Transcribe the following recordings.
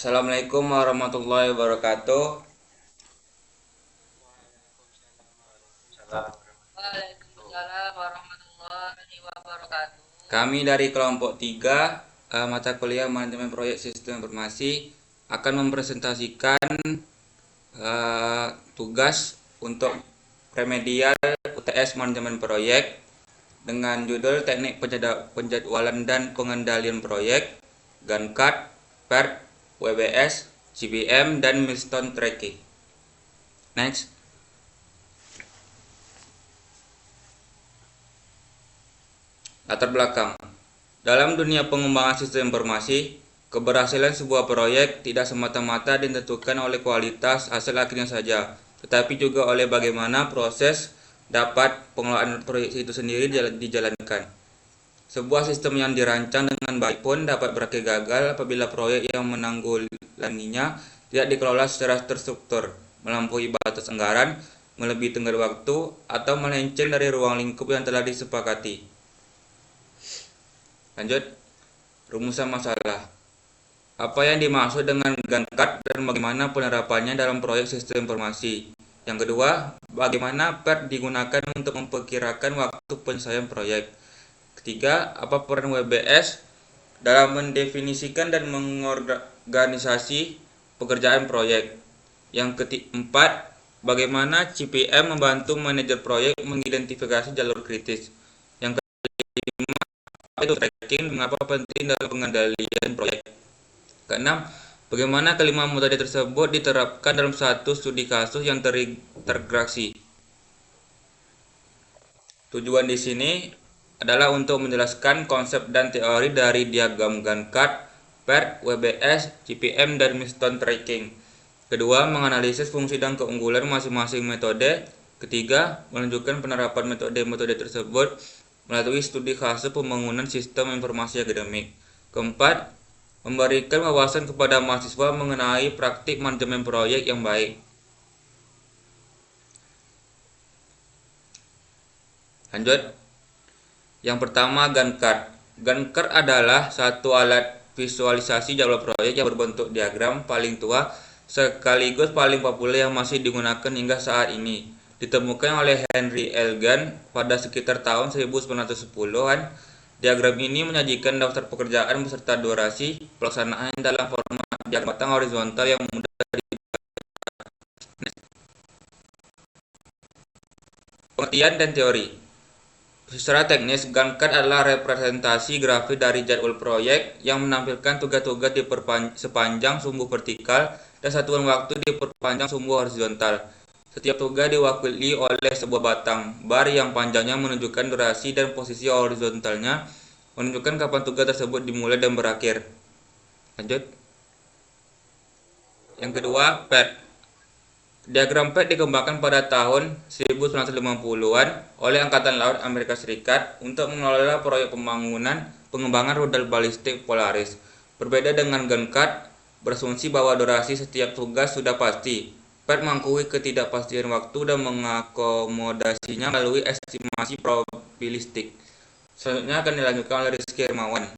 Assalamualaikum warahmatullahi wabarakatuh. Waalaikumsalam warahmatullahi wabarakatuh. Kami dari kelompok 3 mata kuliah manajemen proyek sistem informasi akan mempresentasikan tugas untuk remedial UTS manajemen proyek dengan judul teknik penjadwalan dan pengendalian proyek, Gantt chart, PERT, WBS, GBM, dan milestone tracking. Next. Latar belakang. Dalam dunia pengembangan sistem informasi, keberhasilan sebuah proyek tidak semata-mata ditentukan oleh kualitas hasil akhirnya saja, tetapi juga oleh bagaimana proses dapat pengelolaan proyek itu sendiri dijalankan. Sebuah sistem yang dirancang dengan baik pun dapat berakhir gagal apabila proyek yang menanggulanginya tidak dikelola secara terstruktur, melampaui batas anggaran, melebihi tenggat waktu, atau melenceng dari ruang lingkup yang telah disepakati. Lanjut, rumusan masalah. Apa yang dimaksud dengan Gantt chart dan bagaimana penerapannya dalam proyek sistem informasi? Yang kedua, bagaimana PERT digunakan untuk memperkirakan waktu penyelesaian proyek? Ketiga, apa peran WBS dalam mendefinisikan dan mengorganisasi pekerjaan proyek? Yang keempat, bagaimana CPM membantu manajer proyek mengidentifikasi jalur kritis? Yang kelima, itu tracking mengapa penting dalam pengendalian proyek. Keenam, bagaimana kelima metode tersebut diterapkan dalam satu studi kasus yang terintegrasi. Tujuan di sini adalah untuk menjelaskan konsep dan teori dari diagram Gantt chart, PERT, WBS, GPM, dan milestone tracking. Kedua, menganalisis fungsi dan keunggulan masing-masing metode. Ketiga, menunjukkan penerapan metode-metode tersebut melalui studi kasus pembangunan sistem informasi akademik. Keempat, memberikan wawasan kepada mahasiswa mengenai praktik manajemen proyek yang baik. Lanjut. Yang pertama, Gantt chart. Gantt chart adalah satu alat visualisasi jadwal proyek yang berbentuk diagram paling tua sekaligus paling populer yang masih digunakan hingga saat ini. Ditemukan oleh Henry L. Gantt pada sekitar tahun 1910-an. Diagram ini menyajikan daftar pekerjaan beserta durasi pelaksanaan dalam format diagram batang horizontal yang mudah pengertian dan teori. Secara teknis, Gantt chart adalah representasi grafis dari jadwal proyek yang menampilkan tugas-tugas di sepanjang sumbu vertikal dan satuan waktu di perpanjang sumbu horizontal. Setiap tugas diwakili oleh sebuah batang bar yang panjangnya menunjukkan durasi dan posisi horizontalnya menunjukkan kapan tugas tersebut dimulai dan berakhir. Lanjut. Yang kedua, PERT. Diagram PERT dikembangkan pada tahun 1950-an oleh Angkatan Laut Amerika Serikat untuk mengelola proyek pengembangan rudal balistik Polaris. Berbeda dengan Gantt chart, berasumsi bahwa durasi setiap tugas sudah pasti. PERT mengakui ketidakpastian waktu dan mengakomodasinya melalui estimasi probabilistik. Selanjutnya akan dilanjutkan oleh Rizky Hermawan.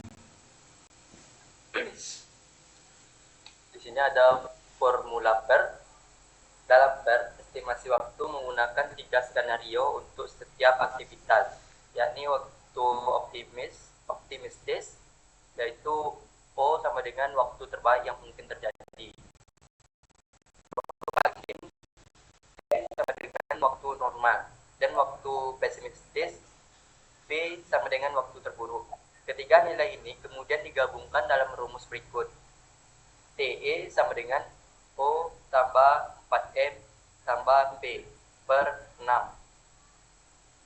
Di sini ada formula PERT. Dalam PERT, estimasi waktu menggunakan 3 skenario untuk setiap aktivitas, yakni waktu optimistis, yaitu O sama dengan waktu terbaik yang mungkin terjadi. Waktu paling sama dengan waktu normal, dan waktu pesimistis B sama dengan waktu terburuk. Ketiga nilai ini kemudian digabungkan dalam rumus berikut. TE sama dengan O tambah 4M tambah P per 6.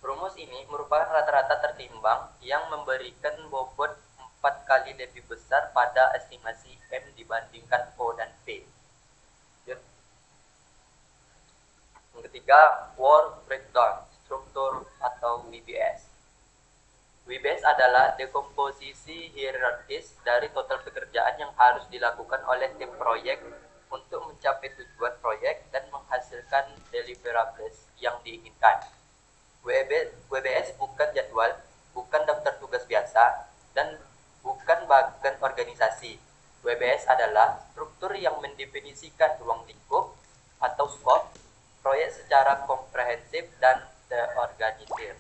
Rumus ini merupakan rata-rata tertimbang yang memberikan bobot 4 kali lebih besar pada estimasi M dibandingkan O dan P. Yang ketiga, Work Breakdown Struktur atau WBS. WBS adalah dekomposisi hierarkis dari total pekerjaan yang harus dilakukan oleh tim proyek untuk mencapai tujuan proyek dan menghasilkan deliverables yang diinginkan. WBS bukan jadwal, bukan daftar tugas biasa, dan bukan bagian organisasi. WBS adalah struktur yang mendefinisikan ruang lingkup atau skop proyek secara komprehensif dan terorganisir.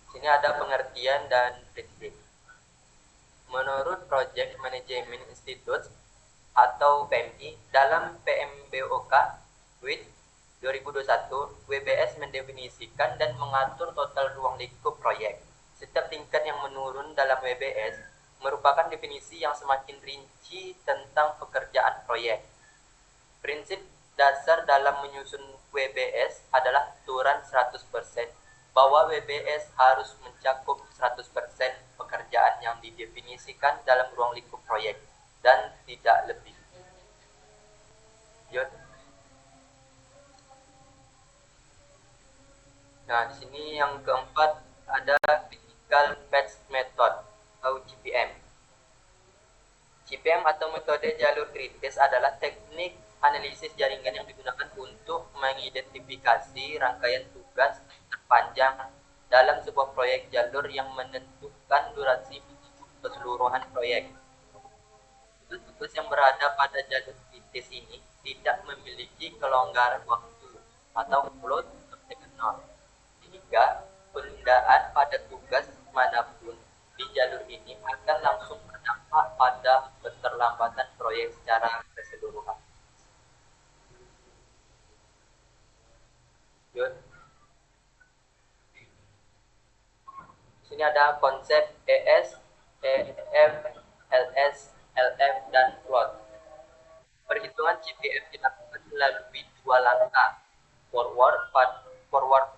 Sini ada pengertian dan prinsip. Menurut Project Management Institute atau PMI, dalam PMBOK WIT 2021, WBS mendefinisikan dan mengatur total ruang lingkup proyek. Setiap tingkat yang menurun dalam WBS merupakan definisi yang semakin rinci tentang pekerjaan proyek. Prinsip dasar dalam menyusun WBS adalah aturan 100%, bahwa WBS harus mencakup 100% pekerjaan yang didefinisikan dalam ruang lingkup proyek dan tidak lebih. Nah, di sini yang keempat ada Critical Path Method atau CPM. CPM atau metode jalur kritis adalah teknik analisis jaringan yang digunakan untuk mengidentifikasi rangkaian tugas terpanjang dalam sebuah proyek jalur yang menentukan durasi keseluruhan proyek. Tugas yang berada pada jalur kritis ini tidak memiliki kelonggaran waktu atau float nol, sehingga penundaan pada tugas manapun di jalur ini akan langsung berdampak pada keterlambatan proyek secara keseluruhan. Sini ada konsep ES, EF, LS, LF, dan float. Perhitungan CPM dilakukan melalui dua langkah, forward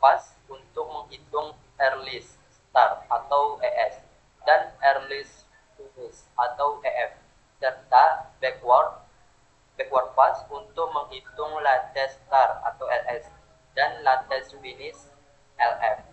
pass untuk menghitung earliest start atau ES dan earliest finish atau EF, serta backward pass untuk menghitung latest start atau LS dan latest finish LF.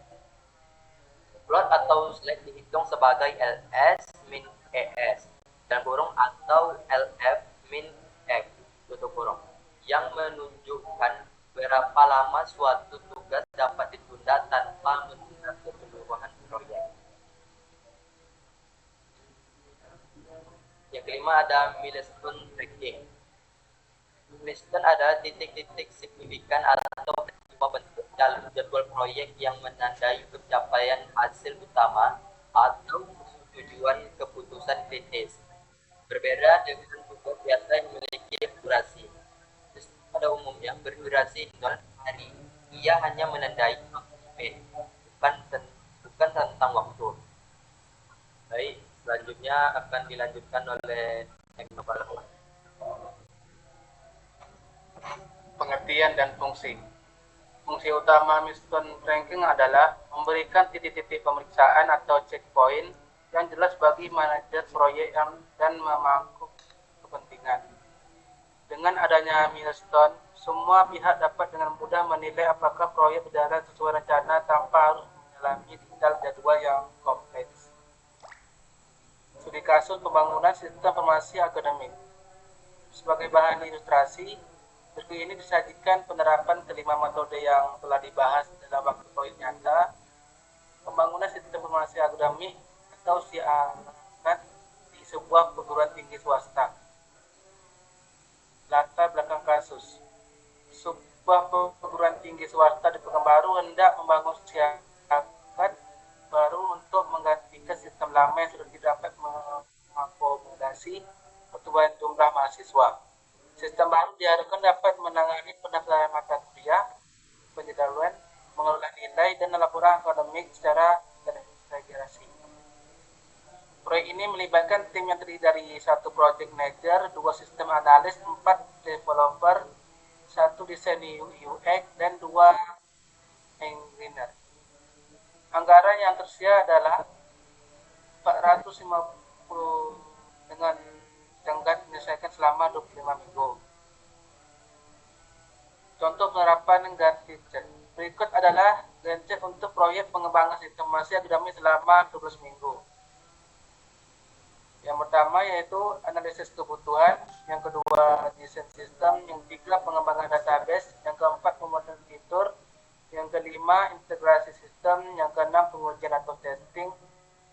Float atau slack dihitung sebagai LS min ES dan kurung atau LF min F tutup kurung, yang menunjukkan berapa lama suatu tugas dapat ditunda tanpa menunda keseluruhan proyek. Yang kelima ada milestone tracking. Milestone adalah titik-titik signifikan atau bentuk dalam jadwal proyek yang menandai pencapaian hasil utama atau tujuan keputusan kritis. Berbeda dengan tugas biasa yang memiliki durasi. Pada umumnya berdurasi 0 hari. Ia hanya menandai waktu, bukan tentang waktu. Baik, selanjutnya akan dilanjutkan oleh Eknopal. Pengertian dan fungsi. Fungsi utama milestone tracking adalah memberikan titik-titik pemeriksaan atau checkpoint yang jelas bagi manajer proyek dan memangku kepentingan. Dengan adanya milestone, semua pihak dapat dengan mudah menilai apakah proyek berjalan sesuai rencana tanpa harus mengalami detail jadwal yang kompleks. Studi kasus pembangunan sistem informasi akademik. Sebagai bahan ilustrasi, berikut ini disajikan penerapan kelima metode yang telah dibahas dalam waktu proyek nyata. Pembangunan sistem informasi akademik atau SIANAT di sebuah perguruan tinggi swasta. Latar belakang kasus. Sebuah perguruan tinggi swasta di Pekanbaru hendak membangun SIANAT baru untuk menggantikan sistem lama yang sudah tidak dapat mengakomodasi pertumbuhan jumlah mahasiswa. Sistem baru diharapkan dapat menangani pendaftaran mata kuliah, penjadwalan, mengelola nilai, dan laporan akademik secara terintegrasi. Proyek ini melibatkan tim yang terdiri dari 1 project manager, 2 sistem analis, 4 developer, 1 desain UX, dan 2 engineer. Anggaran yang tersedia adalah 450 dengan tenggat menyelesaikan selama 25 minggu. Contoh penerapan ganti cek. Berikut adalah ganti cek untuk proyek pengembangan sistem informasi akademik selama 12 minggu. Yang pertama yaitu analisis kebutuhan, yang kedua desain sistem, yang ketiga pengembangan database, yang keempat pembuatan fitur, yang kelima integrasi sistem, yang keenam pengujian atau testing,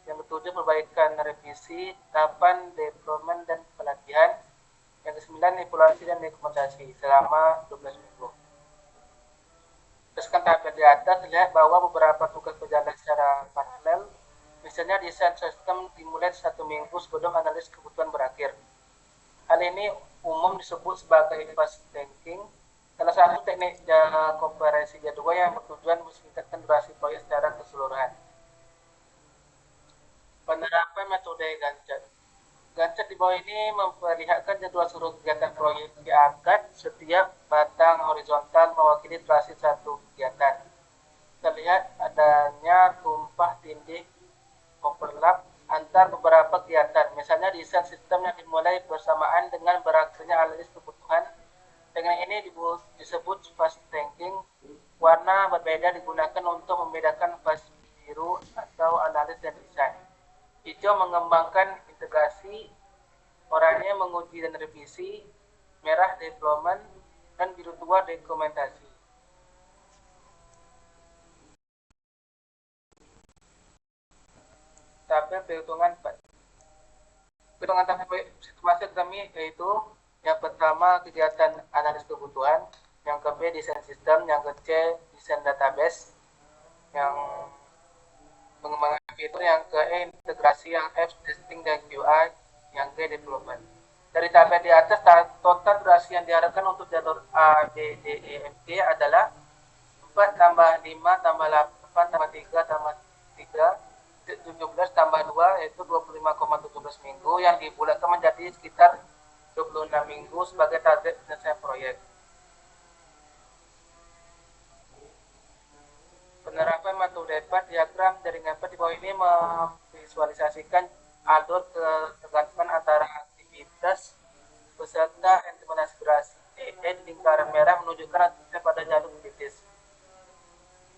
Yang ketujuh, perbaikan revisi. 8, deployment dan pelatihan. Yang kesembilan, evaluasi dan dokumentasi selama 12 minggu. Teruskan tahap di atas, lihat bahwa beberapa tugas berjalan secara paralel. Misalnya desain sistem dimulai 1 minggu sebelum analis kebutuhan berakhir. Hal ini umum disebut sebagai fast thinking. Salah satu teknik komparasi jadwal yang bertujuan meningkatkan durasi proyek secara keseluruhan. Penerapan metode Gantt chart. Gantt chart di bawah ini memperlihatkan jadwal seluruh kegiatan proyek diangkat. Setiap batang horizontal mewakili durasi satu kegiatan. Terlihat adanya tumpah tindih overlap antar beberapa kegiatan. Misalnya desain sistem yang dimulai bersamaan dengan berakhirnya analisis kebutuhan. Dengan ini disebut fast thinking. Warna berbeda digunakan untuk membedakan fase biru atau analis dan desain. Hijau mengembangkan integrasi, oranye menguji dan revisi, merah deployment, dan biru tua dokumentasi. Tabel perhitungan tahap situasi kami yaitu yang pertama kegiatan analis kebutuhan, yang ke B desain sistem, yang ke C desain database, yang mengembangkan fitur, yang ke E integrasi, yang F testing dan QA, yang G development. Dari tabel di atas, total durasi yang diharapkan untuk jalur A, B, D, E, F, G adalah 4 tambah 5 tambah 8 tambah 3 tambah 3 17 tambah 2 yaitu 25,17 minggu yang dibulatkan menjadi sekitar 26 minggu sebagai target penyelesaian proyek. Penerapan metode PET, diagram jaringan PET di bawah ini memvisualisasikan alur ketergantungan antara aktivitas beserta implementasi durasi. E di lingkaran merah menunjukkan aktivitas pada jalur kritis.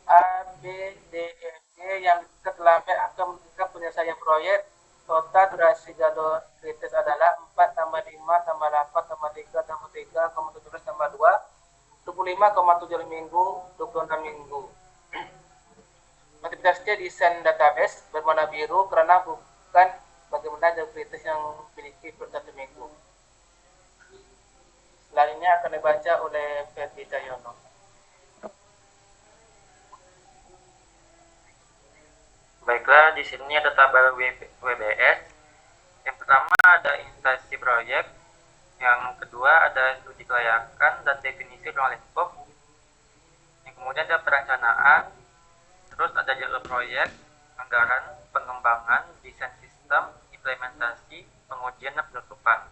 A, B, D, E, F, G yang terlambat akan menunjukkan penyelesaian proyek. Total durasi jalur kritis adalah 4 tambah 5 tambah 8 tambah 3 tambah 3,17 tambah 2 25,7 minggu 26 minggu. Aktivitasnya desain database berwarna biru karena bukan bagaimana jalur kritis yang memiliki per 1 minggu. Selanjutnya akan dibaca oleh Ferdi Cahyono. Baiklah, di sini ada tabel WBS. Yang pertama ada instansi proyek, yang kedua ada studi kelayakan dan definisi ruang lingkup, yang kemudian ada perencanaan, terus ada jalur proyek, anggaran, pengembangan, desain sistem, implementasi, pengujian dan penutupan.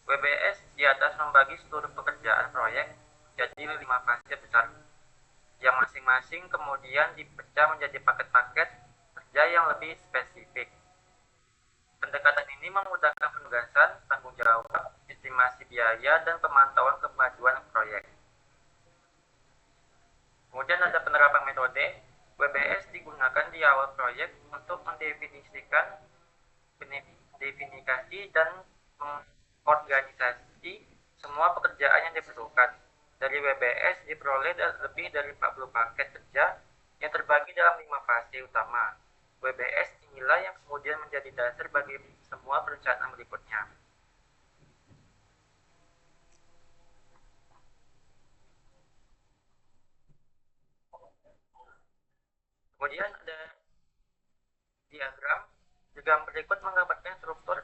WBS di atas membagi seluruh pekerjaan proyek jadi 5 fase besar, yang masing-masing kemudian dipecah menjadi paket-paket kerja yang lebih spesifik. Pendekatan ini memudahkan penugasan, tanggung jawab, estimasi biaya, dan pemantauan kemajuan proyek. Kemudian ada penerapan metode. WBS digunakan di awal proyek untuk mendefinisikan, dan mengorganisasi semua pekerjaan yang diperlukan. Dari WBS diperoleh lebih dari 40 paket kerja yang terbagi dalam 5 fase utama. WBS inilah yang kemudian menjadi dasar bagi semua perencanaan berikutnya. Kemudian ada diagram. Diagram berikut menggambarkan struktur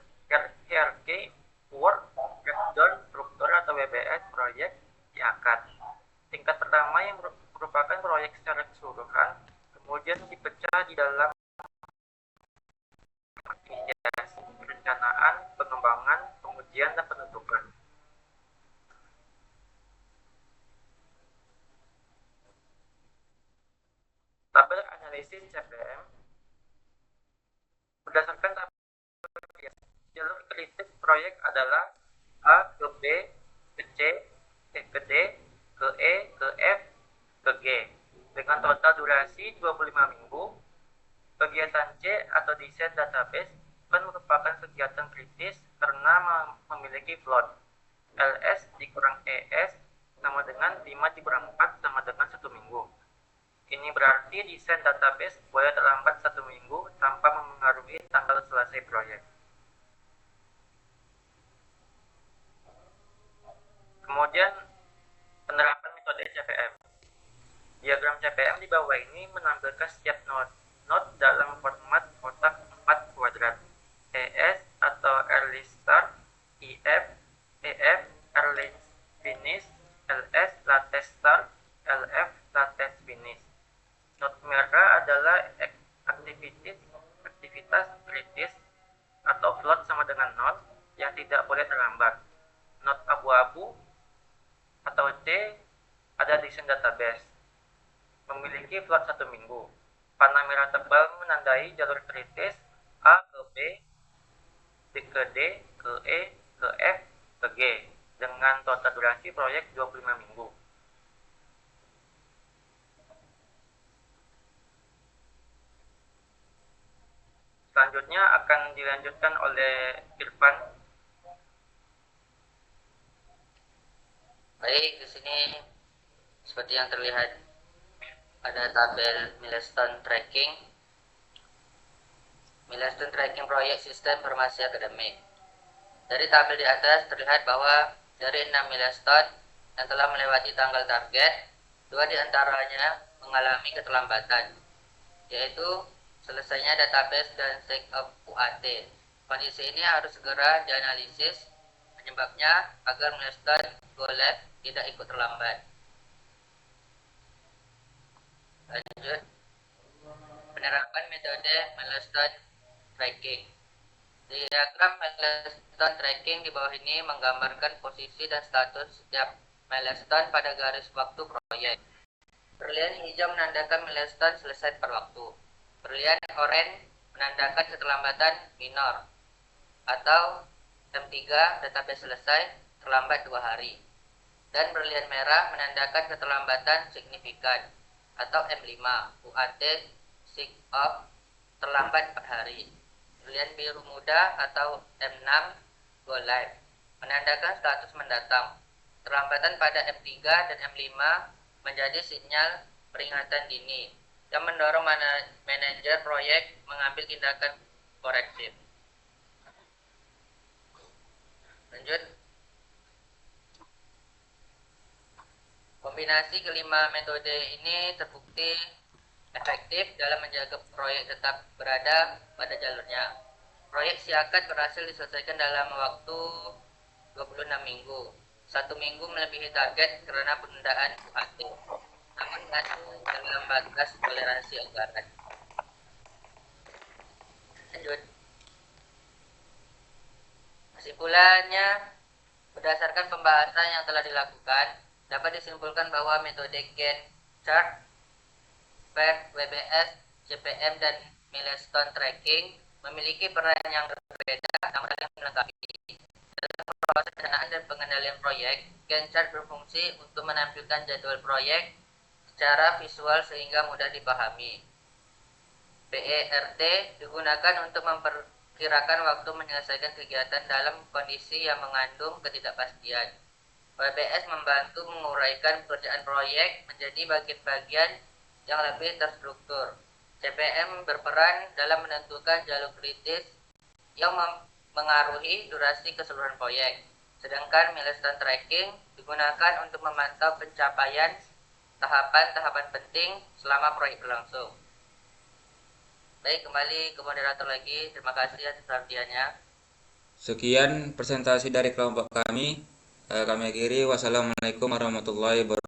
hierarki work breakdown struktur atau WBS proyek diangkat. Tingkat pertama yang merupakan proyek secara keseluruhan, kemudian dipecah di dalam inisiasi, perencanaan, pengembangan, pengujian, dan penutupan. Tabel analisis CPM berdasarkan tabel jalur kritis proyek adalah A ke B ke C ke D ke E ke F ke G dengan total durasi 25 minggu. Kegiatan C atau desain database kan merupakan kegiatan kritis karena memiliki float. LS dikurang ES sama dengan 5 dikurang 4 sama dengan 1 minggu. Ini berarti desain database boleh terlambat 1 minggu tanpa memengaruhi tanggal selesai proyek. Kemudian penerapan metode CPM. Diagram CPM di bawah ini menampilkan setiap node dalam format kotak 4 kuadrat. ES atau early start, EF, early finish, LS latest start, LF latest finish. Node merah adalah aktivitas kritis atau float sama dengan 0 yang tidak boleh terlambat. Node abu-abu atau C ada desain database, memiliki float 1 minggu. Panah merah tebal menandai jalur kritis A ke B, ke D, ke E, ke F, ke G dengan total durasi proyek 25 minggu. Selanjutnya akan dilanjutkan oleh Irfan. Baik, di sini seperti yang terlihat ada tabel milestone tracking proyek sistem informasi akademik. Dari tabel di atas terlihat bahwa dari 6 milestone yang telah melewati tanggal target, 2 diantaranya mengalami keterlambatan, yaitu selesainya database dan check of UAT. Kondisi ini harus segera dianalisis penyebabnya agar milestone go live tidak ikut terlambat. Lanjut, penerapan metode milestone tracking. Diagram milestone tracking di bawah ini menggambarkan posisi dan status setiap milestone pada garis waktu proyek. Berlian hijau menandakan milestone selesai tepat waktu. Berlian oranye menandakan keterlambatan minor atau M3 database selesai terlambat 2 hari. Dan berlian merah menandakan keterlambatan signifikan atau M5 UAT sign off terlambat 4 hari. Berlian biru muda atau M6 go live menandakan status mendatang. Terlambatan pada M3 dan M5 menjadi sinyal peringatan dini yang mendorong manajer proyek mengambil tindakan korektif. Lanjut. Kombinasi kelima metode ini terbukti efektif dalam menjaga proyek tetap berada pada jalurnya. Proyek Siakat berhasil diselesaikan dalam waktu 26 minggu. 1 minggu melebihi target karena penundaan UAT. Namun masih dalam batas toleransi anggaran. Lanjut. Kesimpulannya, berdasarkan pembahasan yang telah dilakukan, dapat disimpulkan bahwa metode Gantt chart, PERT, WBS, CPM, dan milestone tracking memiliki peran yang berbeda namun saling melengkapi. Dalam proses perencanaan dan pengendalian proyek, Gantt chart berfungsi untuk menampilkan jadwal proyek secara visual sehingga mudah dipahami. PERT digunakan untuk memperkirakan waktu menyelesaikan kegiatan dalam kondisi yang mengandung ketidakpastian. WBS membantu menguraikan pekerjaan proyek menjadi bagian-bagian yang lebih terstruktur. CPM berperan dalam menentukan jalur kritis yang mengaruhi durasi keseluruhan proyek. Sedangkan milestone tracking digunakan untuk memantau pencapaian tahapan-tahapan penting selama proyek berlangsung. Baik, kembali ke moderator lagi. Terima kasih atas perhatiannya. Sekian presentasi dari kelompok kami. Kami akhiri. Wassalamualaikum warahmatullahi wabarakatuh.